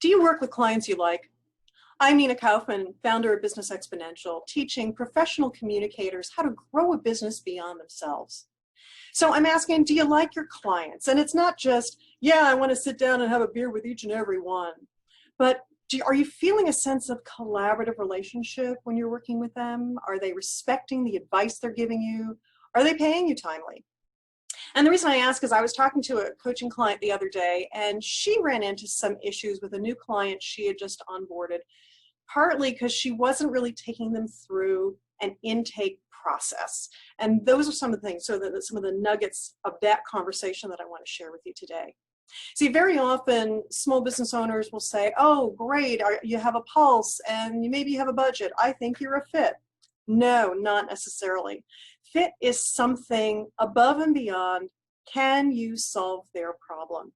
Do you work with clients you like? I'm Nina Kaufman, founder of Business Exponential, teaching professional communicators how to grow a business beyond themselves. So I'm asking, do you like your clients? And it's not just, yeah, I want to sit down and have a beer with each and every one. But are you feeling a sense of collaborative relationship when you're working with them? Are they respecting the advice they're giving you? Are they paying you timely? And the reason I ask is I was talking to a coaching client the other day, and she ran into some issues with a new client she had just onboarded, partly because she wasn't really taking them through an intake process. And those are some of the things, so that some of the nuggets of that conversation that I want to share with you today. See, very often small business owners will say, oh, great, you have a pulse and maybe you have a budget. I think you're a fit. No, not necessarily. Fit is something above and beyond. Can you solve their problem?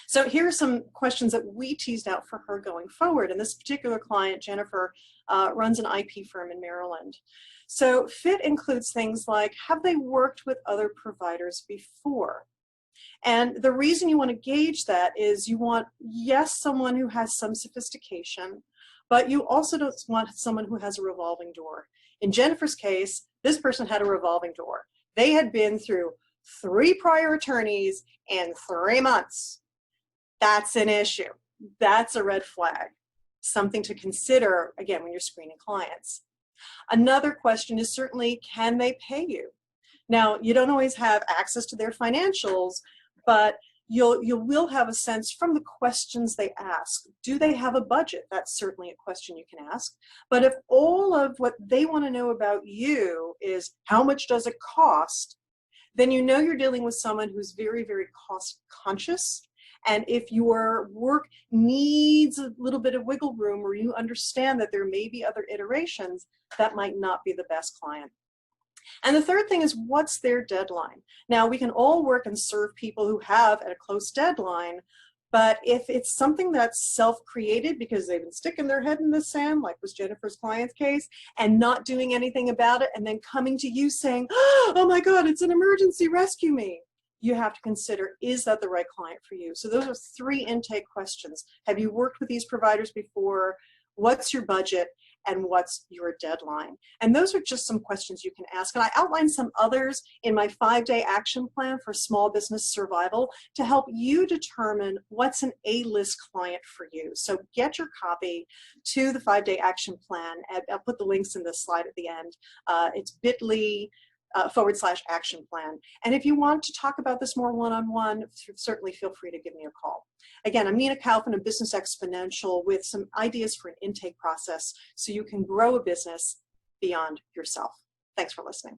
So here are some questions that we teased out for her going forward. And this particular client, Jennifer, runs an IP firm in Maryland. So fit includes things like, have they worked with other providers before? And the reason you want to gauge that is you want, yes, someone who has some sophistication, but you also don't want someone who has a revolving door. In Jennifer's case, this person had a revolving door. They had been through 3 prior attorneys in 3 months. That's an issue. That's a red flag. Something to consider, again, when you're screening clients. Another question is certainly, can they pay you? Now, you don't always have access to their financials, but you will have a sense from the questions they ask. Do they have a budget? That's certainly a question you can ask. But if all of what they want to know about you is how much does it cost, then you know you're dealing with someone who's very, very cost conscious. And if your work needs a little bit of wiggle room, or you understand that there may be other iterations, that might not be the best client. And the third thing is, what's their deadline? Now, we can all work and serve people who have a close deadline, but if it's something that's self-created because they've been sticking their head in the sand, like was Jennifer's client's case, and not doing anything about it, and then coming to you saying, oh my God, it's an emergency, rescue me, you have to consider, is that the right client for you? So those are 3 intake questions. Have you worked with these providers before? What's your budget? And what's your deadline? And those are just some questions you can ask. And I outlined some others in my 5-day action plan for small business survival to help you determine what's an A-list client for you. So get your copy to the 5-day action plan. I'll put the links in this slide at the end. It's bit.ly /action plan. And if you want to talk about this more one-on-one, certainly feel free to give me a call. Again, I'm Nina Kaufman of Business Exponential with some ideas for an intake process so you can grow a business beyond yourself. Thanks for listening.